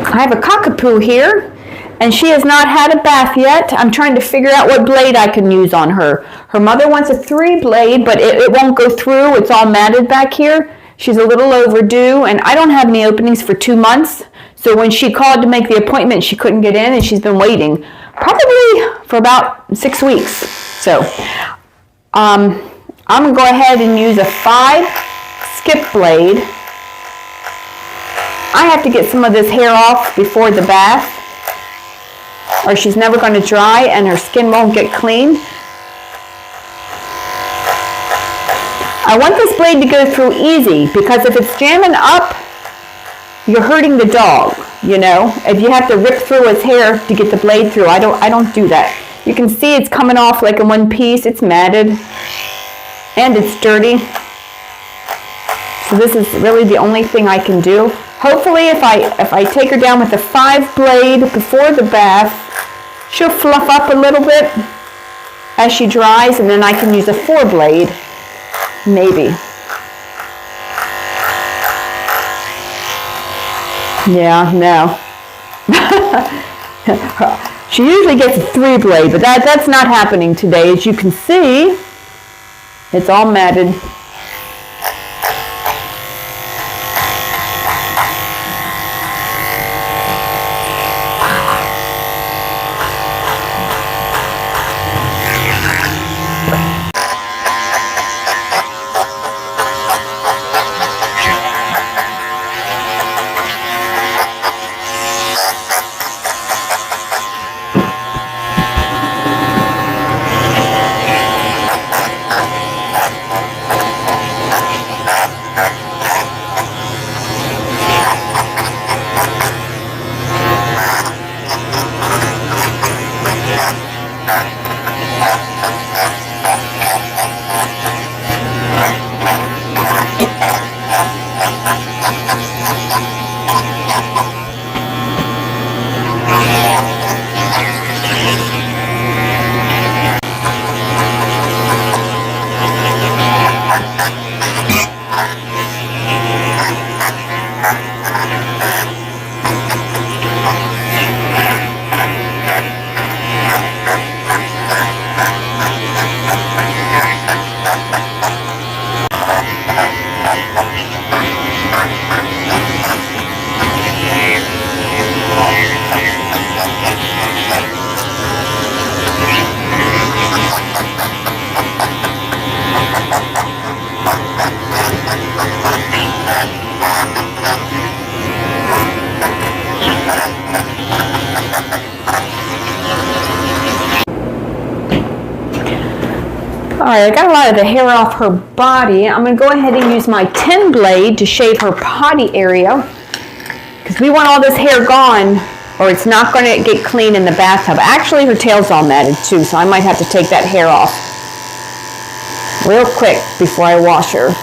I have a Cockapoo here, and she has not had a bath yet. I'm trying to figure out what blade I can use on her. Her mother wants a 3-blade, but it won't go through. It's all matted back here. She's a little overdue, and I don't have any openings for 2 months. So when she called to make the appointment, she couldn't get in, and she's been waiting probably for about 6 weeks. So I'm going to go ahead and use a 5 skip blade. I have to get some of this hair off before the bath, or she's never going to dry and her skin won't get clean. I want this blade to go through easy, because if it's jamming up, you're hurting the dog, you know. If you have to rip through his hair to get the blade through, I don't do that. You can see it's coming off like in one piece. It's matted and it's dirty. So this is really the only thing I can do. Hopefully if I take her down with a 5 blade before the bath, she'll fluff up a little bit as she dries, and then I can use a 4 blade, maybe. Yeah, no. She usually gets a 3 blade, but that's not happening today. As you can see, it's all matted. Alright, I got a lot of the hair off her body. I'm going to go ahead and use my 10 blade to shave her potty area, because we want all this hair gone or it's not going to get clean in the bathtub. Actually, her tail's all matted too, so I might have to take that hair off real quick before I wash her.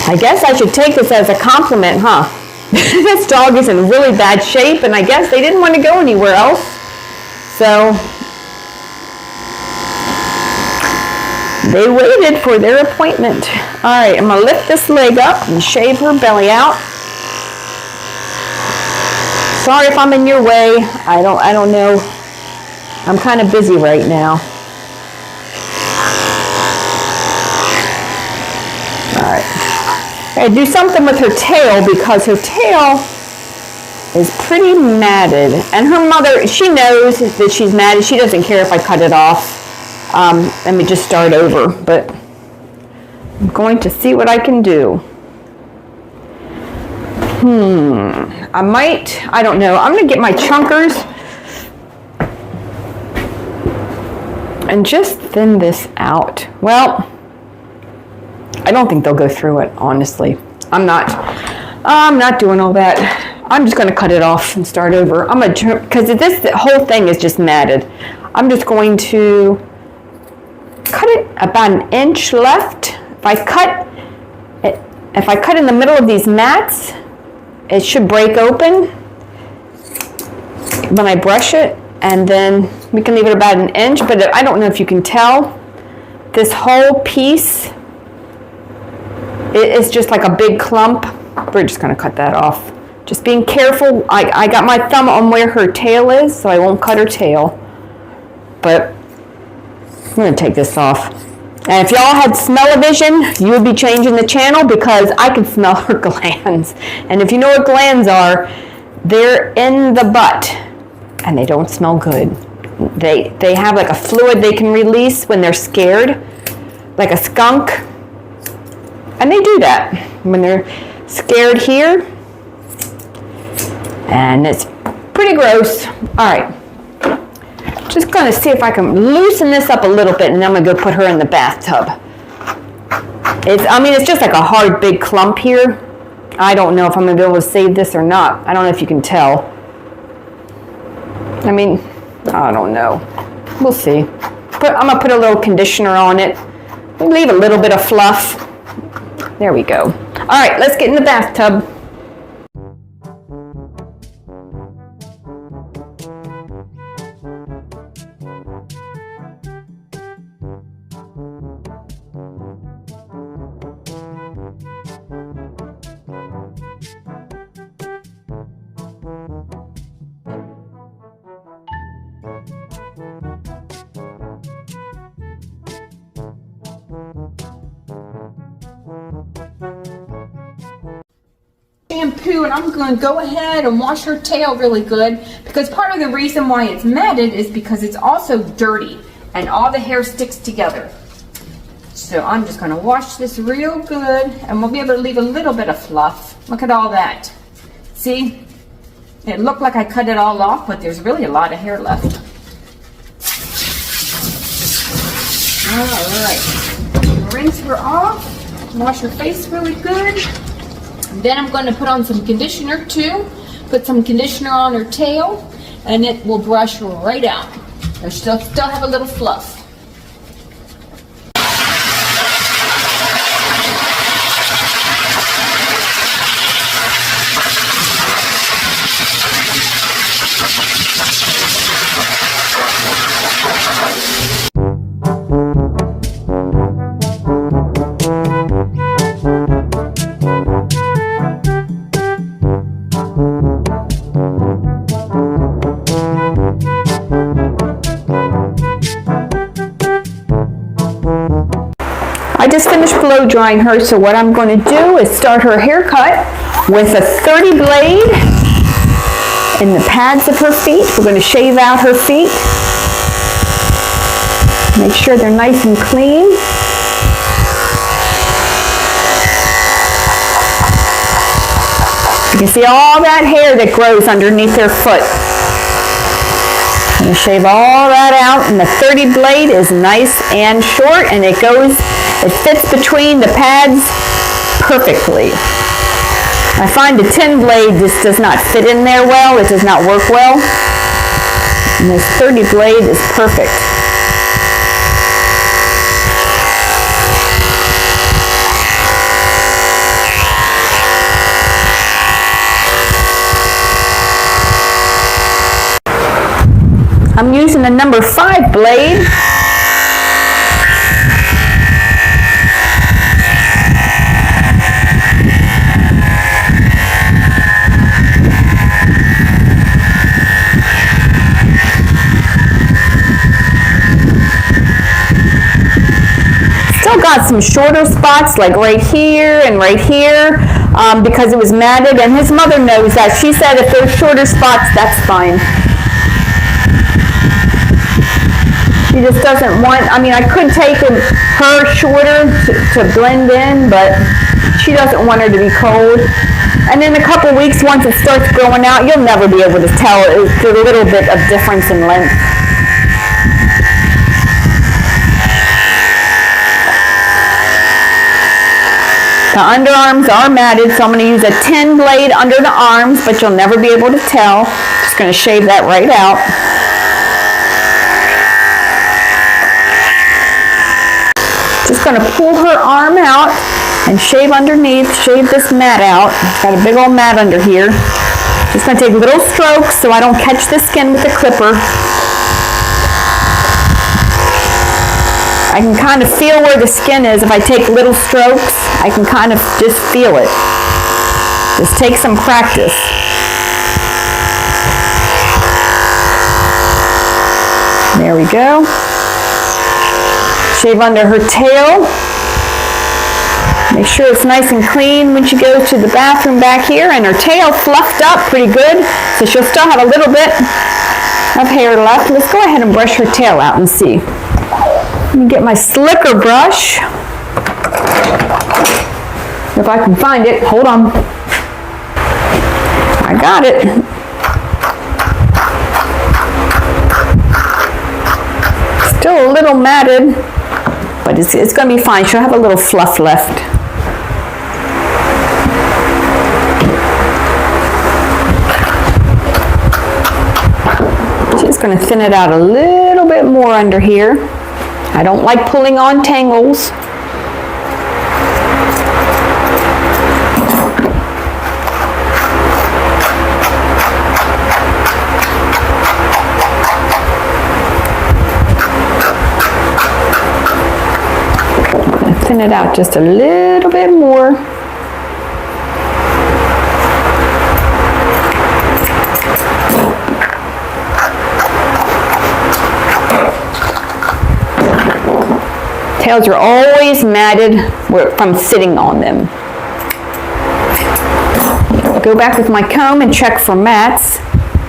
I guess I should take this as a compliment, huh? This dog is in really bad shape, and I guess they didn't want to go anywhere else. So they waited for their appointment. All right, I'm gonna lift this leg up and shave her belly out. Sorry if I'm in your way. I don't know. I'm kind of busy right now. All right. I do something with her tail, because her tail is pretty matted, and her mother, she knows that she's matted. She doesn't care if I cut it off. Let me just start over, but I'm going to see what I can do. I don't know. I'm going to get my chunkers and just thin this out. Well, I don't think they'll go through it, honestly. I'm not doing all that. I'm just going to cut it off and start over. I'm going to, because the whole thing is just matted. I'm just going to cut it about 1 inch left. If I cut in the middle of these mats, it should break open when I brush it, and then We can leave it about 1 inch, but I don't know if you can tell. This whole piece, it is just like a big clump. We're just gonna cut that off. Just being careful. I got my thumb on where her tail is, so I won't cut her tail. But I'm gonna take this off. And if y'all had smell-o-vision, you would be changing the channel because I can smell her glands. And if you know what glands are, they're in the butt and they don't smell good. They have like a fluid they can release when they're scared, like a skunk. And they do that when they're scared here. And it's pretty gross. All right. Just gonna see if I can loosen this up a little bit, and then I'm gonna go put her in the bathtub. It's just like a hard big clump here. I don't know if I'm gonna be able to save this or not. I don't know if you can tell. I mean, I don't know. We'll see. But I'm gonna put a little conditioner on it. Leave a little bit of fluff. There we go. All right, let's get in the bathtub. Shampoo, and I'm going to go ahead and wash her tail really good, because part of the reason why it's matted is because it's also dirty and all the hair sticks together. So I'm just going to wash this real good, and we'll be able to leave a little bit of fluff. Look at all that. See? It looked like I cut it all off, but there's really a lot of hair left. Alright. Rinse her off. Wash her face really good. Then I'm going to put on some conditioner too. Put some conditioner on her tail, and it will brush right out. She'll still have a little fluff. I just finished blow drying her, so what I'm going to do is start her haircut with a 30 blade in the pads of her feet. We're going to shave out her feet. Make sure they're nice and clean. You can see all that hair that grows underneath their foot. I'm going to shave all that out, and the 30 blade is nice and short, and it fits between the pads perfectly. I find the 10 blade just does not fit in there well. It does not work well. And this 30 blade is perfect. I'm using the number 5 blade. Still got some shorter spots like right here and right here because it was matted, and his mother knows that. She said if there's shorter spots, that's fine. She just doesn't want, I mean, I could take her shorter to blend in, but she doesn't want her to be cold. And in a couple weeks, once it starts growing out, you'll never be able to tell. It's a little bit of difference in length. The underarms are matted, so I'm going to use a 10 blade under the arms, but you'll never be able to tell. Just going to shave that right out. Just going to pull her arm out and shave underneath, shave this mat out. It's got a big old mat under here. Just going to take little strokes so I don't catch the skin with the clipper. I can kind of feel where the skin is. If I take little strokes, I can kind of just feel it. Just take some practice. There we go. Shave under her tail. Make sure it's nice and clean when she goes to the bathroom back here, and her tail fluffed up pretty good, so she'll still have a little bit of hair left. Let's go ahead and brush her tail out and see. Let me get my slicker brush. If I can find it, hold on. I got it. Still a little matted, but it's going to be fine. She'll have a little fluff left. Just going to thin it out a little bit more under here. I don't like pulling on tangles. Thin it out just a little bit more. Tails are always matted from sitting on them. Go back with my comb and check for mats.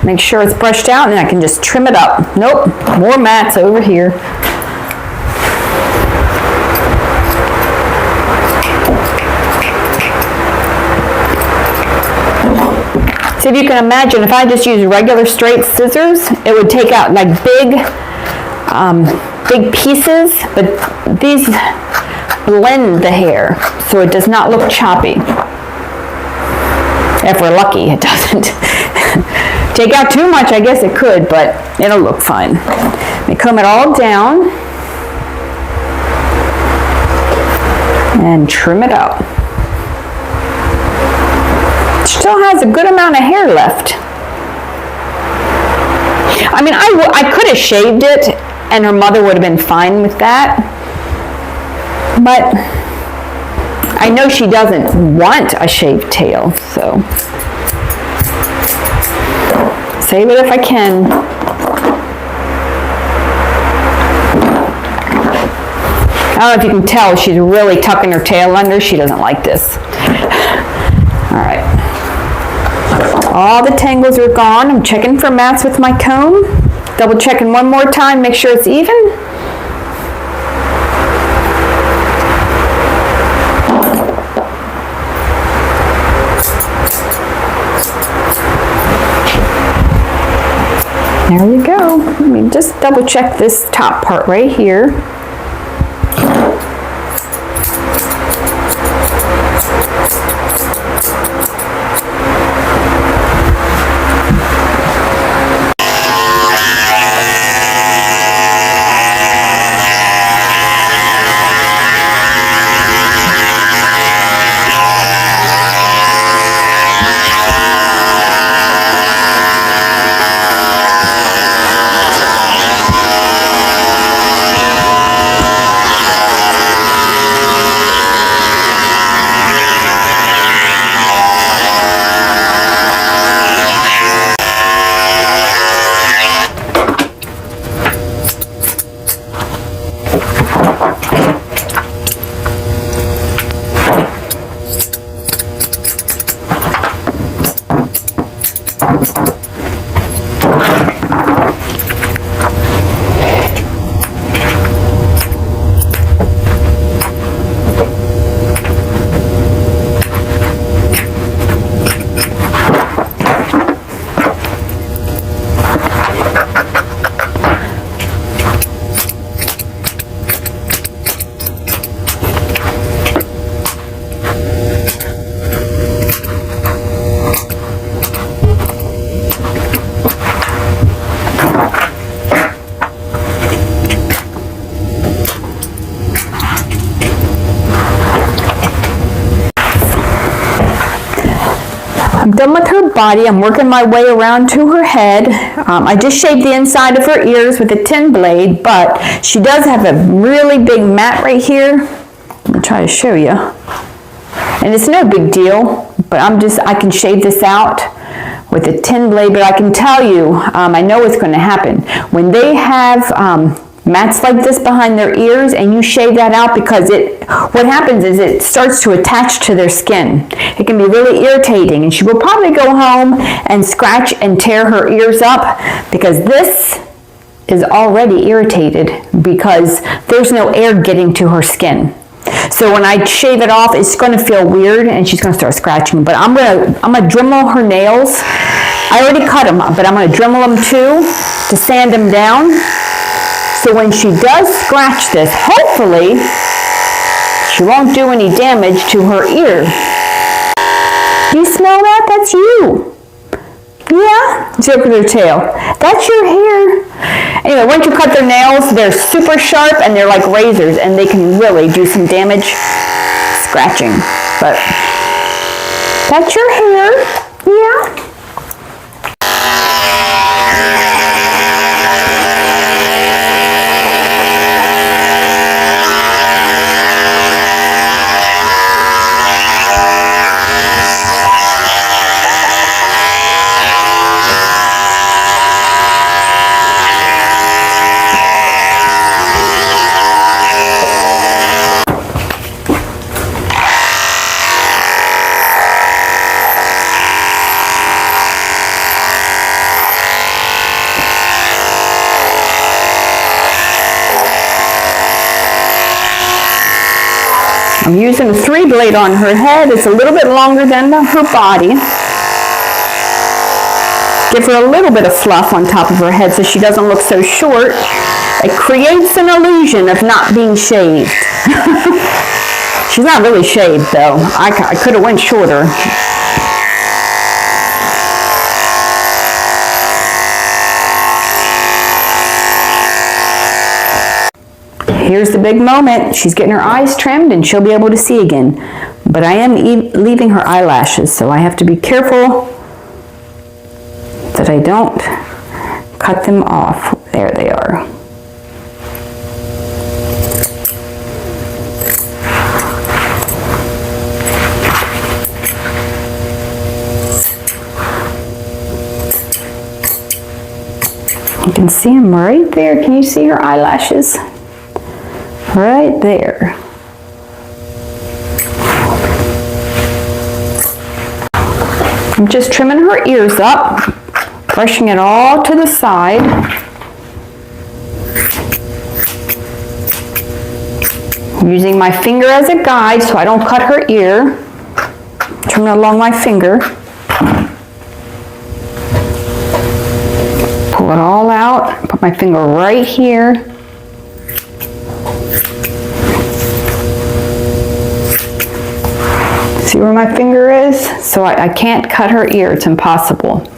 Make sure it's brushed out, and then I can just trim it up. Nope, more mats over here. So if you can imagine, if I just use regular straight scissors, it would take out like big pieces, but these blend the hair so it does not look choppy. If we're lucky, it doesn't. Take out too much, I guess it could, but it'll look fine. Let me comb it all down and trim it out. Still has a good amount of hair left. I mean, I could have shaved it and her mother would have been fine with that, but I know she doesn't want a shaved tail, so save it if I can. I don't know if you can tell, she's really tucking her tail under. She doesn't like this. All right. All the tangles are gone. I'm checking for mats with my comb. Double checking one more time, make sure it's even. There we go. Let me just double check this top part right here. I'm done with her her body. I'm working my way around to her head. I just shaved the inside of her ears with a 10 blade, but she does have a really big mat right here. I'm going to try to show you. And it's no big deal, but I can shave this out with a 10 blade, but I can tell you, I know what's going to happen. When they have mats like this behind their ears and you shave that out, because what happens is it starts to attach to their skin. It can be really irritating, and she will probably go home and scratch and tear her ears up, because this is already irritated because there's no air getting to her skin. So when I shave it off, it's going to feel weird and she's going to start scratching. But I'm going to Dremel her nails. I already cut them up, but I'm going to Dremel them too to sand them down. So when she does scratch this, hopefully she won't do any damage to her ear. Do you smell that? That's you. Yeah? Look at her tail. That's your hair. Anyway, once you cut their nails, they're super sharp and they're like razors, and they can really do some damage scratching. But that's your hair. Yeah? I'm using a 3 blade on her head. It's a little bit longer than her body. Give her a little bit of fluff on top of her head so she doesn't look so short. It creates an illusion of not being shaved. She's not really shaved though. I could have went shorter. Here's the big moment. She's getting her eyes trimmed and she'll be able to see again. But I am leaving her eyelashes, so I have to be careful that I don't cut them off. There they are. You can see them right there. Can you see her eyelashes? Right there. I'm just trimming her ears up, brushing it all to the side. Using my finger as a guide so I don't cut her ear. Trimming along my finger. Pull it all out, put my finger right here. See where my finger is? So I can't cut her ear, it's impossible.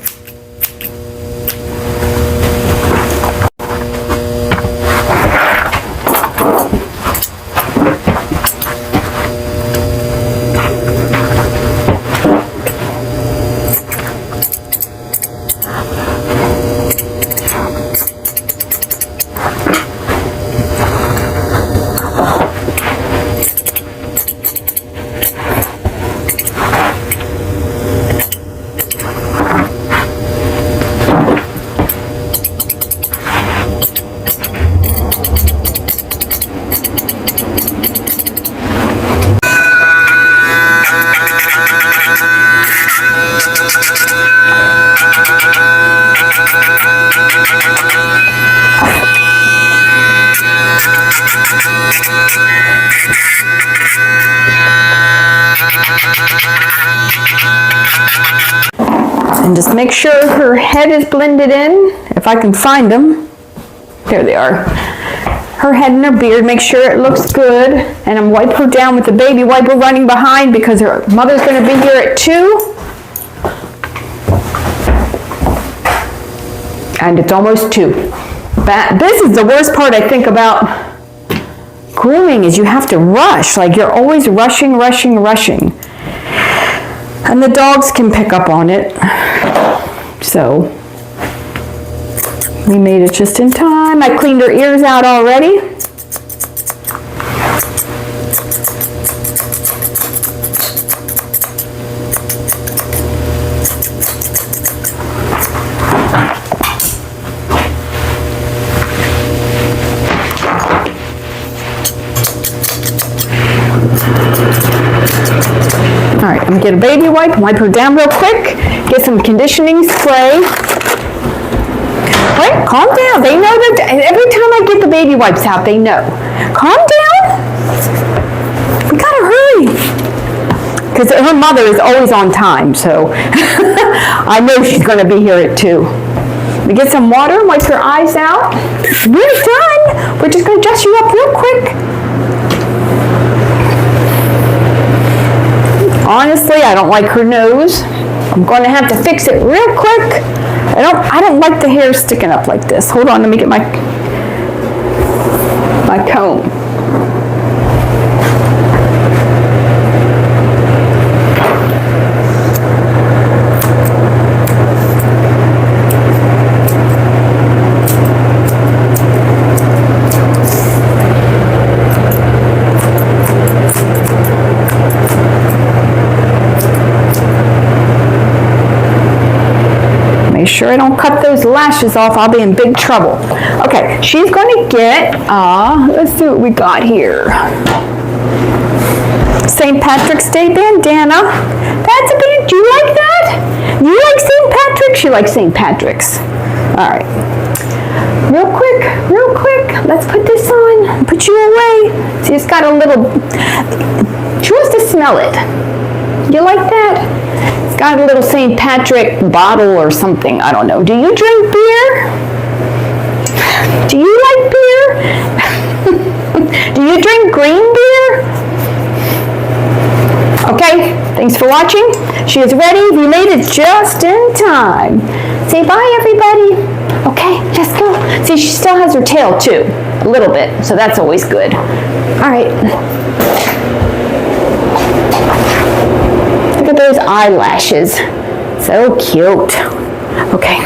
And just make sure her head is blended in, if I can find them. There they are. Her head and her beard, make sure it looks good. And I'm wipe her down with the baby wiper running behind because her mother's going to be here at 2. And it's almost 2. This is the worst part I think about grooming, is you have to rush. Like you're always rushing. And the dogs can pick up on it. So we made it just in time. I cleaned her ears out already. All right, I'm gonna get a baby wipe her down real quick, get some conditioning spray. Wait, calm down. They know that every time I get the baby wipes out, they know. Calm down. We gotta hurry. Because her mother is always on time, so I know she's gonna be here at 2. We get some water, wipe her eyes out. We're done. We're just gonna dress you up real quick. Honestly, I don't like her nose. I'm going to have to fix it real quick. I don't like the hair sticking up like this. Hold on, let me get my comb. Make sure I don't cut those lashes off. I'll be in big trouble. Okay, she's going to get, let's see what we got here. St. Patrick's Day bandana. That's a band. Do you like that? You like St. Patrick's? She likes St. Patrick's. All right. Real quick. Let's put this on. Put you away. See, it's got a little, she wants to smell it. You like that? It's got a little St. Patrick bottle or something. I don't know. Do you drink beer? Do you like beer? Do you drink green beer? Okay, thanks for watching. She is ready. We made it just in time. Say bye, everybody. Okay, let's go. See, she still has her tail too, a little bit, so that's always good. All right. Look at those eyelashes. So cute. Okay.